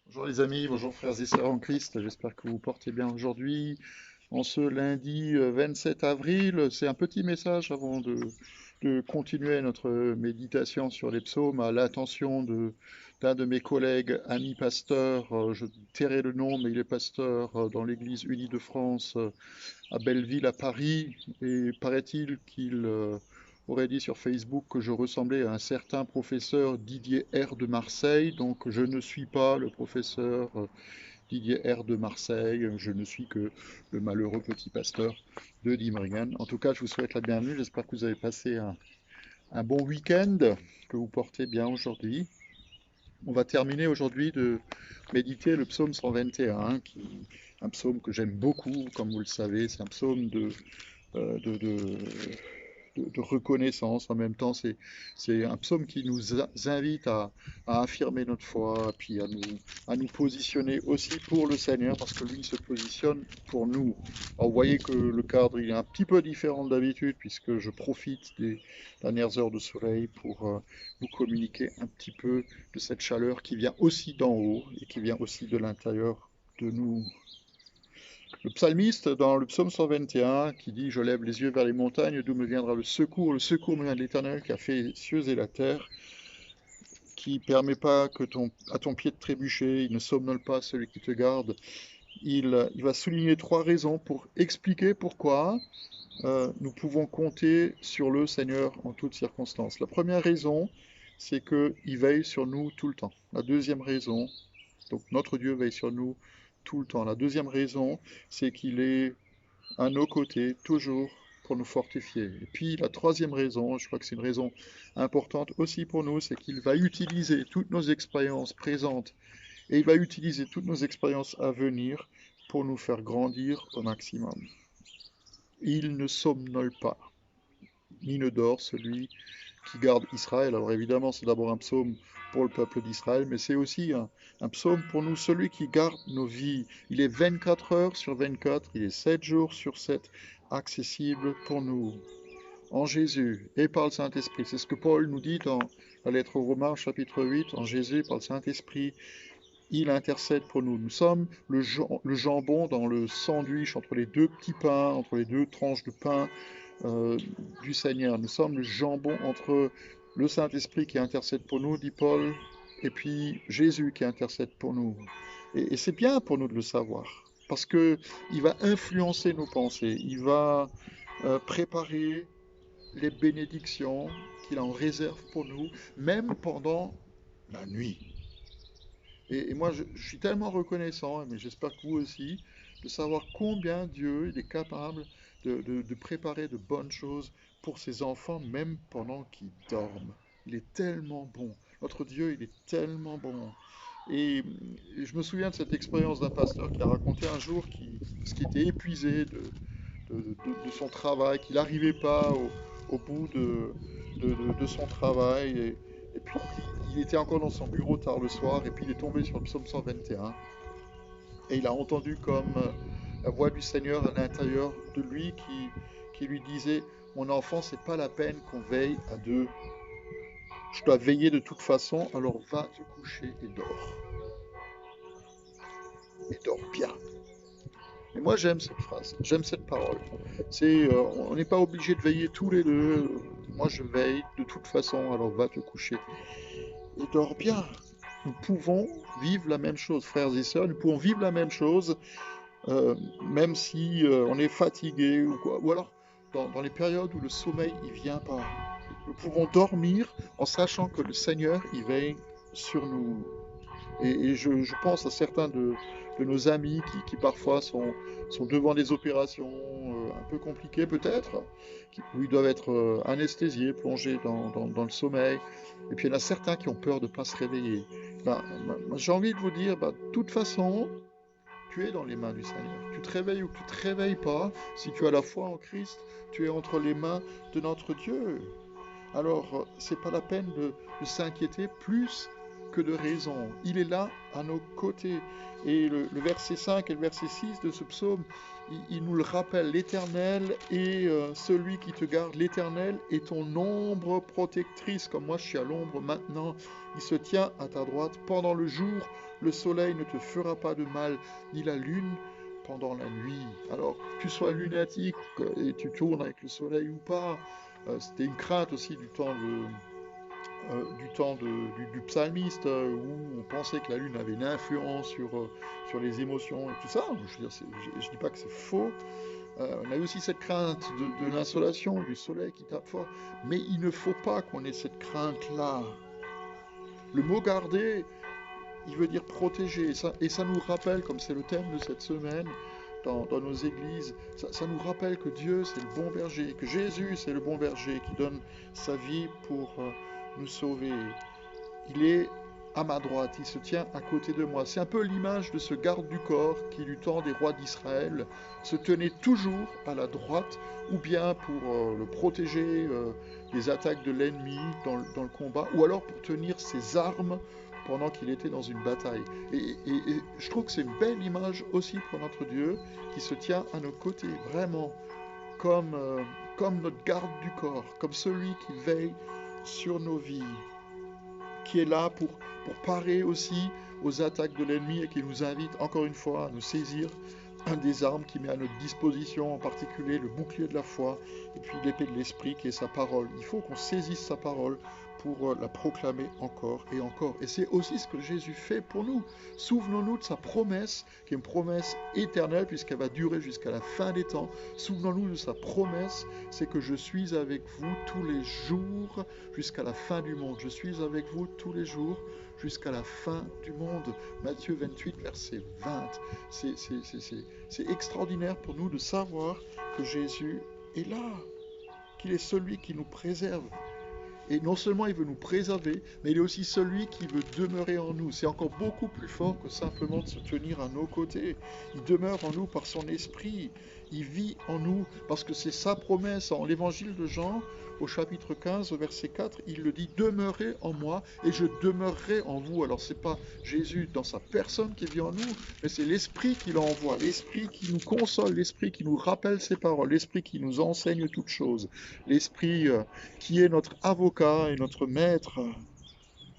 Bonjour les amis, bonjour frères et sœurs en Christ, j'espère que vous portez bien aujourd'hui. En ce lundi 27 avril, c'est un petit message avant de continuer notre méditation sur les psaumes à l'attention d'un de mes collègues, amis pasteurs, je tairai le nom, mais il est pasteur dans l'Église unie de France à Belleville, à Paris, et paraît-il qu'il aurait dit sur Facebook que je ressemblais à un certain professeur Didier R de Marseille, donc je ne suis pas le professeur Didier R de Marseille, je ne suis que le malheureux petit pasteur de Dimringen. En tout cas, je vous souhaite la bienvenue, j'espère que vous avez passé un bon week-end, que vous portez bien aujourd'hui. On va terminer aujourd'hui de méditer le psaume 121, qui est un psaume que j'aime beaucoup, comme vous le savez, c'est un psaume euh, de, de- de reconnaissance. En même temps, c'est un psaume qui nous invite à affirmer notre foi, puis à nous positionner aussi pour le Seigneur, parce que lui se positionne pour nous. Alors, vous voyez que le cadre il est un petit peu différent d'habitude, puisque je profite des dernières heures de soleil pour vous communiquer un petit peu de cette chaleur qui vient aussi d'en haut et qui vient aussi de l'intérieur de nous. Le psalmiste, dans le psaume 121, qui dit: Je lève les yeux vers les montagnes, d'où me viendra le secours? Le secours me vient de l'Éternel qui a fait les cieux et la terre, qui permet pas que à ton pied de trébucher, il ne somnole pas celui qui te garde. Il va souligner trois raisons pour expliquer pourquoi nous pouvons compter sur le Seigneur en toutes circonstances. La première raison, c'est qu'il veille sur nous tout le temps. La deuxième raison, donc notre Dieu veille sur nous tout le temps. La deuxième raison, c'est qu'il est à nos côtés, toujours pour nous fortifier. Et puis la troisième raison, je crois que c'est une raison importante aussi pour nous, c'est qu'il va utiliser toutes nos expériences présentes et il va utiliser toutes nos expériences à venir pour nous faire grandir au maximum. Il ne somnole pas, ni ne dort celui qui garde Israël. Alors évidemment, c'est d'abord un psaume pour le peuple d'Israël, mais c'est aussi un psaume pour nous, celui qui garde nos vies. Il est 24 heures sur 24, il est 7 jours sur 7, accessible pour nous, en Jésus et par le Saint-Esprit. C'est ce que Paul nous dit dans la lettre aux Romains, chapitre 8, en Jésus, par le Saint-Esprit. Il intercède pour nous. Nous sommes le jambon dans le sandwich entre les deux petits pains, entre les deux tranches de pain euh, du Seigneur. Nous sommes le jambon entre le Saint-Esprit qui intercède pour nous, dit Paul, et puis Jésus qui intercède pour nous. Et c'est bien pour nous de le savoir, parce que il va influencer nos pensées, il va préparer les bénédictions qu'il en réserve pour nous, même pendant la nuit. Et moi, je suis tellement reconnaissant, mais j'espère que vous aussi, de savoir combien Dieu il est capable de préparer de bonnes choses pour ses enfants, même pendant qu'ils dorment. Il est tellement bon. Notre Dieu, il est tellement bon. Et je me souviens de cette expérience d'un pasteur qui a raconté un jour parce qu'il était épuisé de son travail, qu'il n'arrivait pas au bout de son travail. Et puis, il était encore dans son bureau tard le soir, et puis il est tombé sur le psaume 121, et il a entendu comme la voix du Seigneur à l'intérieur de lui qui lui disait: Mon enfant, c'est pas la peine qu'on veille à deux. Je dois veiller de toute façon, alors va te coucher et dors. Et dors bien. Et moi, j'aime cette phrase, j'aime cette parole. On n'est pas obligé de veiller tous les deux. Moi, je veille de toute façon, alors va te coucher et dors bien. Nous pouvons vivre la même chose, frères et sœurs, nous pouvons vivre la même chose, même si on est fatigué ou quoi, ou alors dans les périodes où le sommeil il vient pas. Nous pouvons dormir en sachant que le Seigneur il veille sur nous. Et je pense à certains de nos amis qui parfois sont devant des opérations un peu compliquées peut-être, où ils doivent être anesthésiés, plongés dans le sommeil. Et puis il y en a certains qui ont peur de ne pas se réveiller. Ben, j'ai envie de vous dire, ben, de toute façon, tu es dans les mains du Seigneur. Tu te réveilles ou que tu ne te réveilles pas, si tu as la foi en Christ, tu es entre les mains de notre Dieu. Alors, c'est pas la peine de s'inquiéter plus que de raison. Il est là à nos côtés. Et le verset 5 et le verset 6 de ce psaume, il nous le rappelle. L'Éternel est celui qui te garde. L'Éternel est ton ombre protectrice. Comme moi je suis à l'ombre maintenant, il se tient à ta droite. Pendant le jour, le soleil ne te fera pas de mal, ni la lune pendant la nuit. Alors, que tu sois lunatique et tu tournes avec le soleil ou pas, c'était une crainte aussi du psalmiste, où on pensait que la lune avait une influence sur les émotions et tout ça. Je veux dire, je dis pas que c'est faux. On a aussi cette crainte de l'insolation, du soleil qui tape fort. Mais il ne faut pas qu'on ait cette crainte-là. Le mot garder, il veut dire protéger. Et ça nous rappelle, comme c'est le thème de cette semaine, dans nos églises, ça nous rappelle que Dieu, c'est le bon berger, que Jésus, c'est le bon berger qui donne sa vie pour nous sauver. Il est à ma droite, il se tient à côté de moi. C'est un peu l'image de ce garde du corps qui, du temps des rois d'Israël, se tenait toujours à la droite, ou bien pour le protéger des attaques de l'ennemi dans le combat, ou alors pour tenir ses armes pendant qu'il était dans une bataille. Et je trouve que c'est une belle image aussi pour notre Dieu, qui se tient à nos côtés, vraiment, comme notre garde du corps, comme celui qui veille sur nos vies, qui est là pour parer aussi aux attaques de l'ennemi et qui nous invite encore une fois à nous saisir un des armes qu'il met à notre disposition, en particulier le bouclier de la foi et puis l'épée de l'esprit qui est sa parole. Il faut qu'on saisisse sa parole pour la proclamer encore et encore. Et c'est aussi ce que Jésus fait pour nous. Souvenons-nous de sa promesse, qui est une promesse éternelle puisqu'elle va durer jusqu'à la fin des temps. Souvenons-nous de sa promesse, c'est que je suis avec vous tous les jours jusqu'à la fin du monde. Je suis avec vous tous les jours jusqu'à la fin du monde. Matthieu 28, verset 20. C'est extraordinaire pour nous de savoir que Jésus est là, qu'il est celui qui nous préserve. Et non seulement il veut nous préserver, mais il est aussi celui qui veut demeurer en nous. C'est encore beaucoup plus fort que simplement de se tenir à nos côtés. Il demeure en nous par son esprit. Il vit en nous parce que c'est sa promesse. En l'évangile de Jean, au chapitre 15, au verset 4, il le dit, demeurez en moi et je demeurerai en vous. Alors c'est pas Jésus dans sa personne qui vit en nous, mais c'est l'esprit qui l'envoie, l'esprit qui nous console, l'esprit qui nous rappelle ses paroles, l'esprit qui nous enseigne toutes choses, l'esprit qui est notre avocat et notre maître.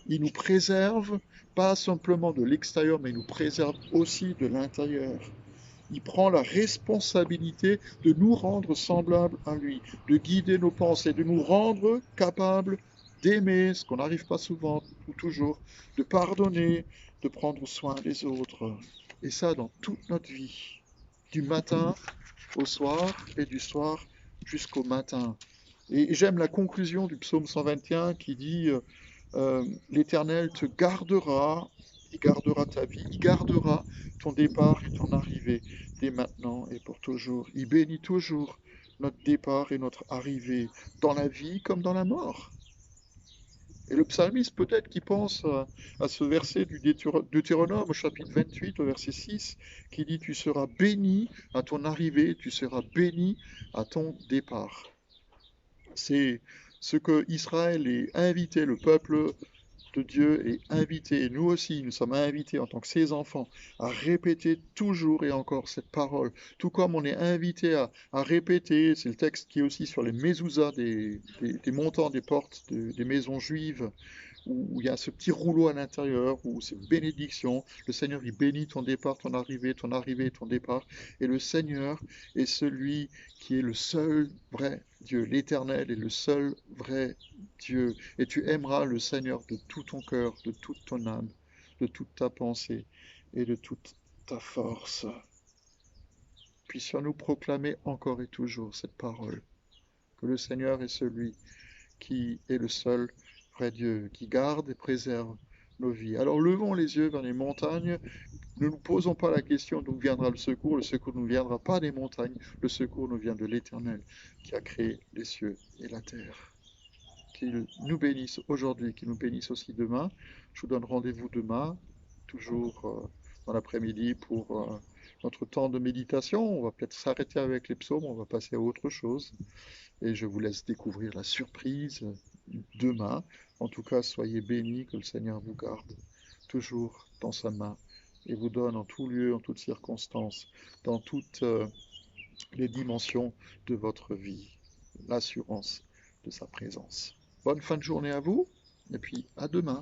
Il nous préserve, pas simplement de l'extérieur, mais il nous préserve aussi de l'intérieur. Il prend la responsabilité de nous rendre semblables à lui, de guider nos pensées, de nous rendre capables d'aimer, ce qu'on n'arrive pas souvent ou toujours, de pardonner, de prendre soin des autres. Et ça dans toute notre vie, du matin au soir et du soir jusqu'au matin. Et j'aime la conclusion du psaume 121 qui dit l'Éternel te gardera, il gardera ta vie, il gardera ton départ et ton arrivée dès maintenant et pour toujours. Il bénit toujours notre départ et notre arrivée, dans la vie comme dans la mort. Et le psalmiste, peut-être qui pense à ce verset du Deutéronome, au chapitre 28, au verset 6, qui dit, tu seras béni à ton arrivée, tu seras béni à ton départ. C'est ce que Israël est invité, le peuple de Dieu est invité, et nous aussi, nous sommes invités en tant que ses enfants à répéter toujours et encore cette parole, tout comme on est invité à répéter, c'est le texte qui est aussi sur les mezuzahs des montants des portes des maisons juives, où il y a ce petit rouleau à l'intérieur, où c'est bénédiction. Le Seigneur, il bénit ton départ, ton arrivée, ton départ. Et le Seigneur est celui qui est le seul vrai Dieu. L'Éternel est le seul vrai Dieu. Et tu aimeras le Seigneur de tout ton cœur, de toute ton âme, de toute ta pensée et de toute ta force. Puissions-nous proclamer encore et toujours cette parole, que le Seigneur est celui qui est le seul vrai Dieu, qui garde et préserve nos vies. Alors levons les yeux vers les montagnes, ne nous posons pas la question d'où viendra le secours ne viendra pas des montagnes, le secours nous vient de l'Éternel qui a créé les cieux et la terre. Qu'il nous bénisse aujourd'hui, qu'il nous bénisse aussi demain. Je vous donne rendez-vous demain, toujours dans l'après-midi pour notre temps de méditation. On va peut-être s'arrêter avec les psaumes, on va passer à autre chose. Et je vous laisse découvrir la surprise demain. En tout cas, soyez bénis, que le Seigneur vous garde toujours dans sa main et vous donne en tout lieu, en toutes circonstances, dans toutes les dimensions de votre vie, l'assurance de sa présence. Bonne fin de journée à vous et puis à demain.